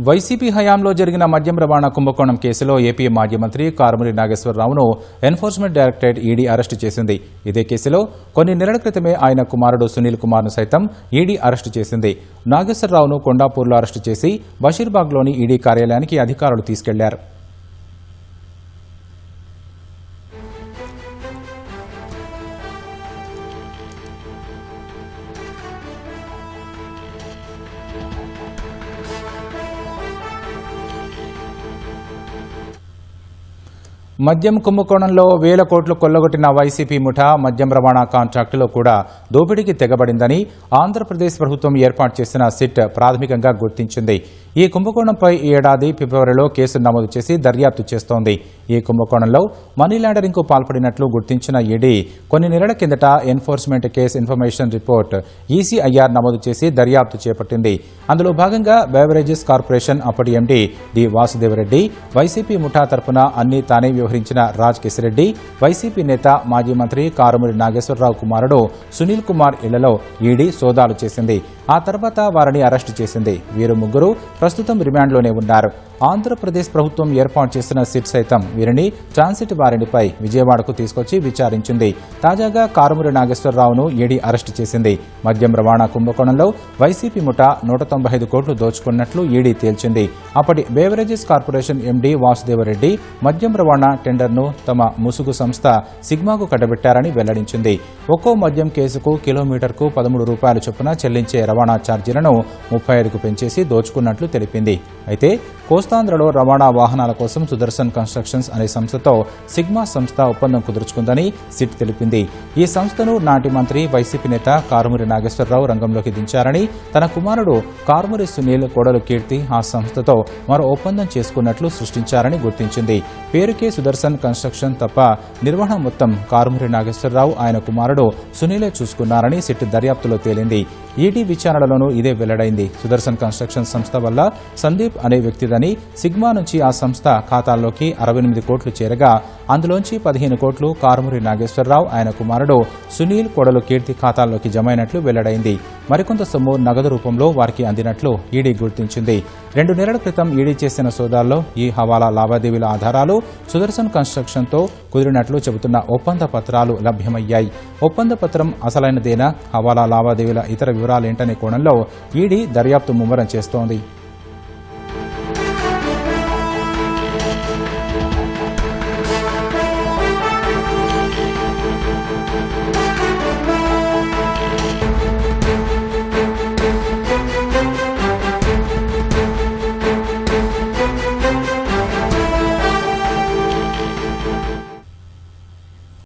YCP హయాంలో జరిగిన మద్యం రవాణా కుంభకోణం కేసులో ఏపీ మాజీ మంత్రి కారుమూరి నాగేశ్వరరావును ఎన్ఫోర్స్మెంట్ డైరెక్టరేట్ ఈడీ అరెస్టు చేసింది. ఇదే కేసులో కొన్ని నెలల క్రితమే ఆయన కుమారుడు సునీల్ కుమార్ను సైతం ఈడీ అరెస్టు చేసింది. నాగేశ్వరరావును కొండాపూర్లో అరెస్టు చేసి బషీర్బాగ్లోని ఈడీ కార్యాలయానికి అధికారులు తీసుకెళ్లారు. మద్యం కుంభకోణంలో వేల కోట్లు కొల్లగొట్టిన వైసీపీ ముఠా మద్యం రవాణా కాంట్రాక్టులో కూడా దోపిడీకి తెగబడిందని ఆంధ్రప్రదేశ్ ప్రభుత్వం ఏర్పాటు చేసిన సిట్ ప్రాథమికంగా గుర్తించింది. ఈ కుంభకోణంపై ఈ ఏడాది ఫిబ్రవరిలో కేసు నమోదు చేసి దర్యాప్తు చేస్తోంది. ఈ కుంభకోణంలో మనీ లాండరింగ్కు పాల్పడినట్లు గుర్తించిన ఈడీ కొన్ని నెలల కిందట enforcement case information report ECIR నమోదు చేసి దర్యాప్తు చేపట్టింది. అందులో భాగంగా బెవరేజెస్ కార్పొరేషన్ అప్పటి ఎండీ డి వాసుదేవరెడ్డి, వైసీపీ ముఠా తరపున అన్ని తానే వ్యవహరించిన రాజ్ కిసిరెడ్డి, వైసీపీ నేత మాజీ మంత్రి కారుమూరి నాగేశ్వరరావు కుమారుడు సునీల్ కుమార్ ఇళ్లలో ఈడీ సోదాలు చేసింది. ఆ తర్వాత వారిని అరెస్టు చేసింది. వీరు ముగ్గురు ప్రస్తుతం రిమాండ్లోనే ఉన్నారు. ఆంధ్రప్రదేశ్ ప్రభుత్వం ఏర్పాటు చేసిన సిట్ సైతం వీరిని ట్రాన్సిట్ వారెంట్పై విజయవాడకు తీసుకొచ్చి విచారించింది. తాజాగా కారుమూరి నాగేశ్వరరావును ఈడీ అరెస్టు చేసింది. మద్యం రవాణా కుంభకోణంలో వైసీపీ ముఠా 195 కోట్లు దోచుకున్నట్లు ఈడీ తేల్చింది. అప్పటి బేవరేజెస్ కార్పొరేషన్ ఎండీ వాసుదేవరెడ్డి మద్యం రవాణా టెండర్ను తమ ముసుగు సంస్థ సిగ్మాకు కట్టబెట్టారని వెల్లడించింది. ఒక్కో మద్యం కేసుకు కిలోమీటర్కు 13 రూపాయల చొప్పున చెల్లించే రవాణా ఛార్జీలను 35కు పెంచేసి దోచుకున్నట్లు తెలిపింది. అయితే కోస్తాంధ్రలో రవాణా వాహనాల కోసం సుదర్శన్ కన్స్ట్రక్షన్స్ అనే సంస్థతో సిగ్మా సంస్థ ఒప్పందం కుదుర్చుకుందని సిట్ తెలిపింది. ఈ సంస్థను నాటి మంత్రి వైసీపీ నేత కారుమూరి నాగేశ్వరరావు రంగంలోకి దించారని, తన కుమారుడు కారుమూరి సునీల్ కోడలు కీర్తి ఆ సంస్థతో మరో ఒప్పందం చేసుకున్నట్లు సృష్టించారని గుర్తించింది. పేరుకే సుదర్శన్ కన్స్ట్రక్షన్ తప్ప నిర్వహణ మొత్తం కారుమూరి నాగేశ్వరరావు ఆయన కుమారుడు సునీలే చూసుకున్నారని సిట్ దర్యాప్తులో తేలింది. ఈడీ విచారణలోనూ ఇదే వెల్లడైంది. సుదర్శన్ కన్స్ట్రక్షన్ సంస్థ వల్ల సందీప్ అనే వ్యక్తిదని, సిగ్మా నుంచి ఆ సంస్థ ఖాతాల్లోకి 68 కోట్లు చేరగా అందులోంచి 15 కోట్లు కారుమూరి నాగేశ్వరరావు ఆయన కుమారుడు సునీల్ కోడలు కీర్తి ఖాతాల్లోకి జమైనట్లు వెల్లడైంది. మరికొంత సొమ్ము నగదు రూపంలో వారికి అందినట్లు ఈడీ గుర్తించింది. 2 నెలల క్రితం ఈడీ చేసిన సోదాల్లో ఈ హవాలా లావాదేవీల ఆధారాలు సుదర్శన్ కన్స్ట్రక్షన్తో కుదిరినట్లు చెబుతున్న ఒప్పంద పత్రాలు లభ్యమయ్యాయి. ఒప్పంద పత్రం అసలైనదేనా, హవాలా లావాదేవీల ఇతర వివరాలేంటనే కోణంలో ఈడీ దర్యాప్తు ముమ్మరం చేస్తోంది.